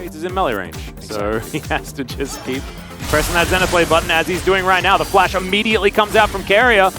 trades is in melee range. So he has to just keep pressing that Zenith Blade button as he's doing right now. The flash immediately comes out from Carrier.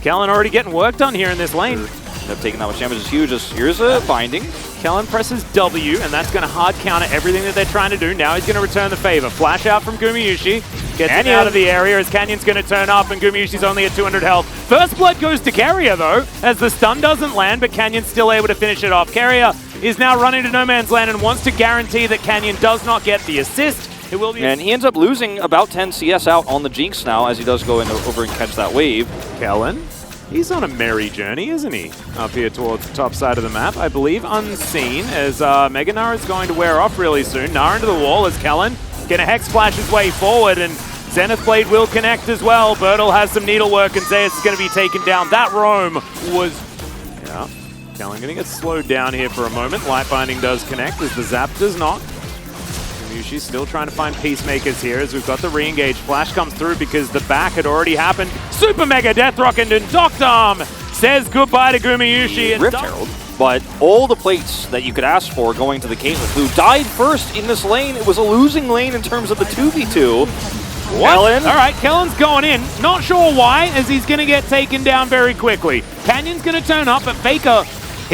Kellen already getting work done here in this lane. End up taking that much damage is huge. Here's a binding. Kellen presses W, and that's going to hard counter everything that they're trying to do. Now he's going to return the favor. Flash out from Gumayusi. Gets him out of the area as Canyon's going to turn up, and Gumayushi's only at 200 health. First blood goes to Carrier, though, as the stun doesn't land, but Canyon's still able to finish it off. Carrier is now running to no man's land and wants to guarantee that Canyon does not get the assist. It will be. And he ends up losing about 10 CS out on the Jinx now as he does go over and catch that wave. Kellen, he's on a merry journey, isn't he? Up here towards the top side of the map, I believe unseen, as Mega Nara is going to wear off really soon. Nara into the wall as Kellen gonna Hex Flash his way forward, and Zenith Blade will connect as well. Bertle has some needlework, and Zeus is gonna be taken down. That roam was, yeah. Kellen gonna get slowed down here for a moment. Light Binding does connect as the Zap does not. Gumayusi's still trying to find Peacemakers here as we've got the re-engage. Flash comes through because the back had already happened. Super Mega Death Rocket and Doctor Arm says goodbye to Gumayusi. Rift Herald, but all the plates that you could ask for going to the Caitlyn, who died first in this lane. It was a losing lane in terms of the 2v2. Kellen. All right, Kellen's going in. Not sure why, as he's going to get taken down very quickly. Canyon's going to turn up, but Faker,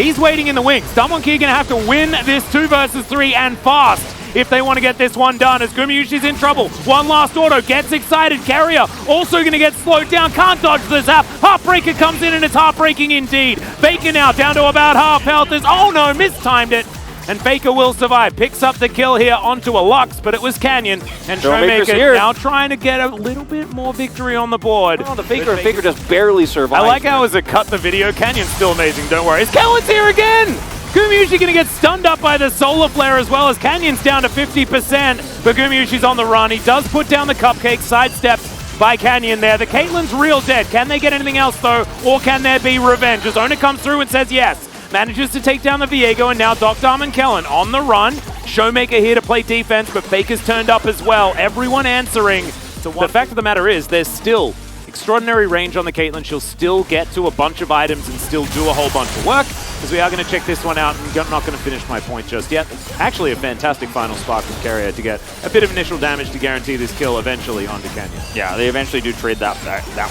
he's waiting in the wings. Someone here going to have to win this 2 versus 3 and fast if they want to get this one done, as Gumayusi's in trouble. One last auto, gets excited. Carrier also going to get slowed down, can't dodge the Zap. Heartbreaker comes in, and it's heartbreaking indeed. Faker now down to about half health. Oh no, mistimed it. And Faker will survive. Picks up the kill here onto a Lux, but it was Canyon. And Showmaker now trying to get a little bit more victory on the board. Oh, the Faker just barely survived. I like how as it cut the video, Canyon's still amazing, don't worry. Kellen's here again! Gumayusi going to get stunned up by the Solar Flare as well, as Canyon's down to 50%, but Gumayusi's on the run. He does put down the Cupcake, sidestepped by Canyon there. The Caitlyn's real dead. Can they get anything else though, or can there be revenge? As Owner comes through and says yes. Manages to take down the Viego, and now Doctor Arm and Kellen on the run. Showmaker here to play defense, but Faker's turned up as well. Everyone answering. The fact of the matter is, there's still extraordinary range on the Caitlyn. She'll still get to a bunch of items and still do a whole bunch of work, because we are going to check this one out, and I'm not going to finish my point just yet. Actually, a fantastic final spark from Carrier to get a bit of initial damage to guarantee this kill eventually onto Canyon. Yeah, they eventually do trade that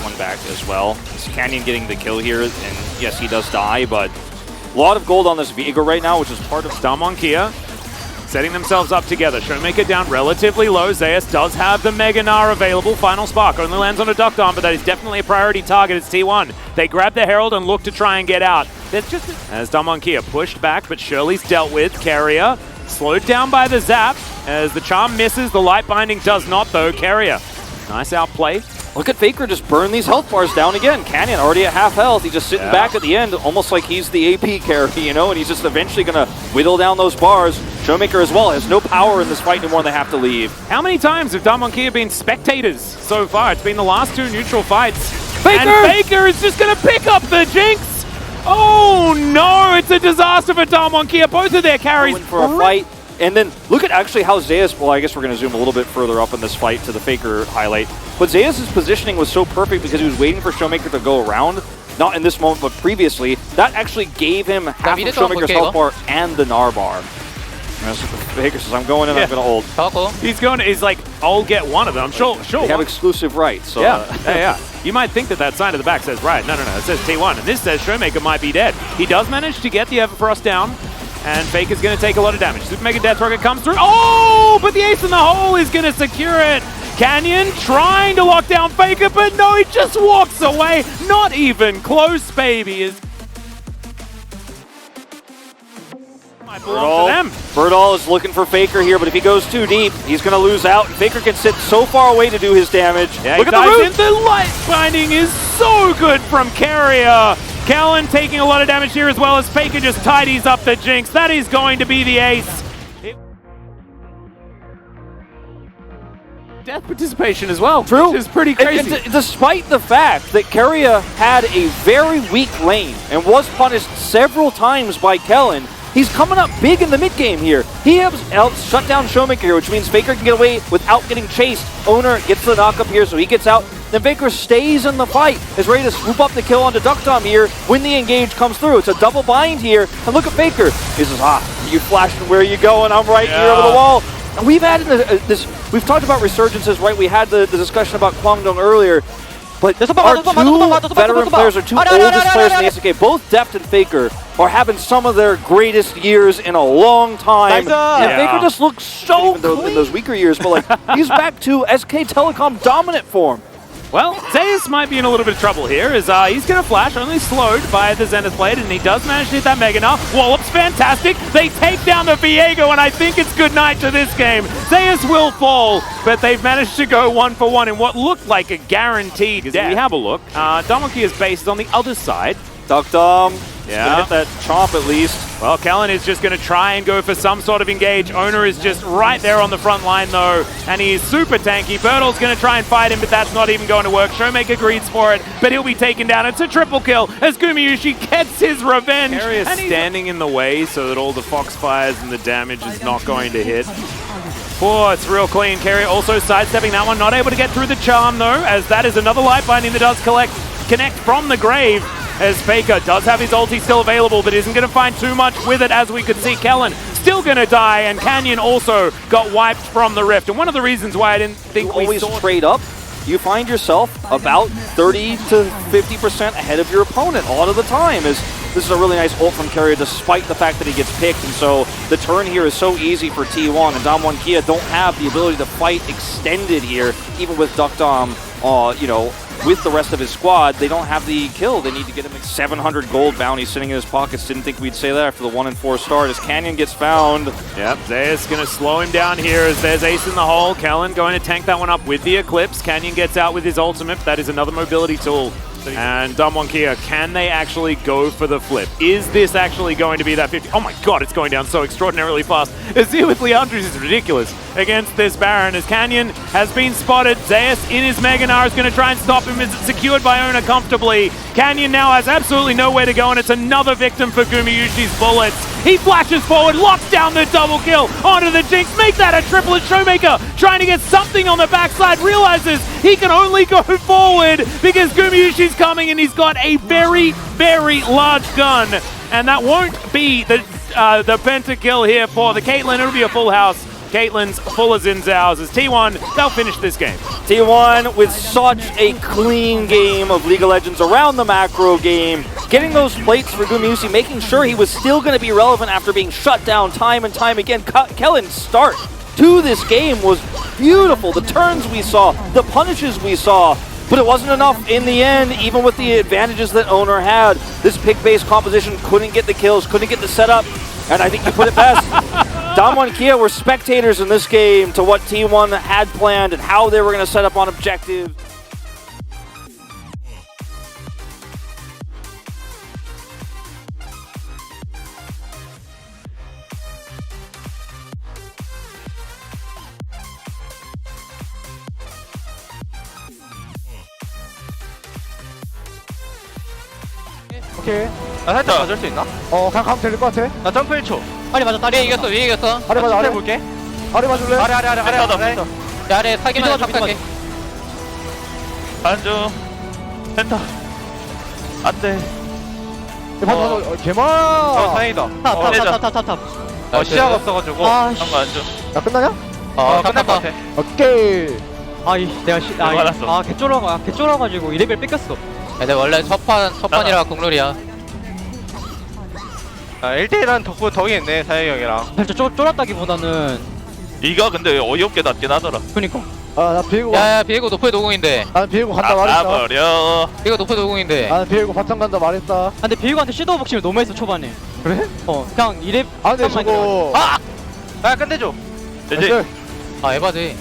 one back as well. It's Canyon getting the kill here, and yes, he does die, but a lot of gold on this Viego right now, which is part of Stum on Kia. Setting themselves up together. Showmaker down relatively low. Zeus does have the Mega Nara available. Final spark only lands on a Doctor Arm, but that is definitely a priority target. It's T1. They grab the Herald and look to try and get out. There's just as Dumb Kia pushed back, but Shirley's dealt with. Carrier slowed down by the Zap as the Charm misses. The Light Binding does not though. Carrier, nice outplay. Look at Faker just burn these health bars down again. Canyon already at half health. He's just sitting back at the end, almost like he's the AP carry, you know, and he's just eventually going to whittle down those bars. Showmaker as well has no power in this fight anymore, and they have to leave. How many times have Dumb Kia been spectators so far? It's been the last 2 neutral fights. Faker! And Faker is just going to pick up the Jinx! Oh no, it's a disaster for Dumb Kia. Both of their carries for a fight. And then look at actually how Zeus, well, I guess we're going to zoom a little bit further up in this fight to the Faker highlight. But Zeus' positioning was so perfect because he was waiting for Showmaker to go around. Not in this moment, but previously. That actually gave him half of Showmaker's health bar and the Gnar bar. Faker says, I'm going in, I'm going to ult. He's like, I'll get one of them. Sure. They have exclusive rights. So, yeah. You might think that sign at the back says right. No. It says T1. And this says Showmaker might be dead. He does manage to get the Everfrost down. And Faker's going to take a lot of damage. Super Mega Death Rocket comes through. Oh, but the ace in the hole is going to secure it. Canyon trying to lock down Faker, but no, he just walks away. Not even close, baby. Might belong to them. Bertle is looking for Faker here, but if he goes too deep, he's going to lose out. Faker can sit so far away to do his damage. Yeah, look at the root. The Light Binding is so good from Carrier. Kellen taking a lot of damage here as well as Faker just tidies up the Jinx. That is going to be the ace. Death participation as well. True. Which is pretty crazy. And despite the fact that Carrier had a very weak lane and was punished several times by Kellen, He's coming up big in the mid game here. He helps shut down Showmaker here, which means Faker can get away without getting chased. Owner gets the knock up here, so he gets out. Then Faker stays in the fight, is ready to swoop up the kill onto Duckdom here when the engage comes through. It's a double bind here, and look at Faker. He says, you flashed where you going? I'm right here over the wall. And we've had we've talked about resurgences, right? We had the discussion about Kwangdong earlier. But our two veteran players, our two oldest players in the SK, both Deft and Faker, are having some of their greatest years in a long time. And Faker just looks so clean in those weaker years, but like he's back to SK Telecom dominant form. Well, Zeus might be in a little bit of trouble here, as he's going to flash, only slowed by the Zenith Blade, and he does manage to hit that Mega Gnar. Wallop's fantastic. They take down the Viego, and I think it's good night to this game. Zeus will fall, but they've managed to go 1-for-1 in what looked like a guaranteed death. We have a look. Damonkia's base is on the other side. Duckdom. Gonna hit that chomp at least. Well, Kellen is just going to try and go for some sort of engage. Owner is just right there on the front line, though, and he is super tanky. Bertle's going to try and fight him, but that's not even going to work. Showmaker greets for it, but he'll be taken down. It's a triple kill as Gumayusi gets his revenge. Carry is standing in the way so that all the Foxfires and the damage is not going to hit. Oh, it's real clean. Carrier also sidestepping that one. Not able to get through the charm, though, as that is another light binding that does connect from the grave. As Faker does have his ulti still available, but isn't going to find too much with it, as we could see. Kellen still going to die, and Canyon also got wiped from the Rift. And one of the reasons why I didn't think we always saw trade up, you find yourself about 30 to 50% ahead of your opponent a lot of the time. This is a really nice ult from Carrier, despite the fact that he gets picked, and so the turn here is so easy for T1, and Dom1 Kia don't have the ability to fight extended here, even with Duckdom, you know, with the rest of his squad. They don't have the kill. They need to get him 700 gold bounty sitting in his pockets. Didn't think we'd say that after the 1-4 start as Canyon gets found. Yep, Zeus going to slow him down here as there's Ace in the hole. Kellen going to tank that one up with the Eclipse. Canyon gets out with his ultimate. That is another mobility tool. And Damwon Kia, can they actually go for the flip? Is this actually going to be that 50? Oh my god, it's going down so extraordinarily fast. Azir with Leandris is ridiculous against this Baron, as Canyon has been spotted. Zeus in his Mega Gnar is going to try and stop him as it's secured by Owner comfortably. Canyon now has absolutely nowhere to go, and it's another victim for Gumayusi's bullets. He flashes forward, locks down the double kill onto the Jinx. Make that a triplet. Showmaker trying to get something on the backside, realizes he can only go forward because Gumayusi's coming, and he's got a very, very large gun. And that won't be the pentakill here for the Caitlyn. It'll be a full house. Caitlyn's full of Xin Zhao's. As T1, they'll finish this game. T1 with such a clean game of League of Legends around the macro game. Getting those plates for Gumayusi, making sure he was still going to be relevant after being shut down time and time again. Kellen's start to this game was beautiful. The turns we saw, the punishes we saw, but it wasn't enough in the end, even with the advantages that Owner had. This pick-based composition couldn't get the kills, couldn't get the setup, and I think you put it best. Damwon Kia were spectators in this game to what T1 had planned and how they were going to set up on objectives. 오케이. 나 살짝 맞을 수 있나? 가면 될 것 같아. 나 점프 1초. 아래 맞아. 위에 이겼어. 위에 이겼어. 아래 맞아, 아래. 볼게. 아래 맞을래? 아래. 야, 아래 사기만 해줘. 사기. 안중. 센터. 안 돼. 맞아, 개마. 다행이다. 탑. 시야가 없어가지고. 아, 한거 안중. 야, 끝나냐? 끝날 것 같아. 오케이. 알았어. 개쫄아가지고 2레벨 뺏겼어. 야, 내가 원래 첫판이라 국룰이야. 1대1한 덕이 있네, 사영이 형이랑. 살짝 쫄았다기보다는. 이거 근데 어이없게 낮긴 하더라. 그니까. 나 비에고. 야, 비에고 노프의 노공인데. 나는 비에고 간다 말했다. 버려. 비에고 노프의 노공인데. 나는 비에고 바탕 간다 말했다. 근데 비에고한테 섀도우 복싱을 너무 했어, 초반에. 그래? 그냥 2렙. 근데 저거. 끝내줘. 됐지? 에바지.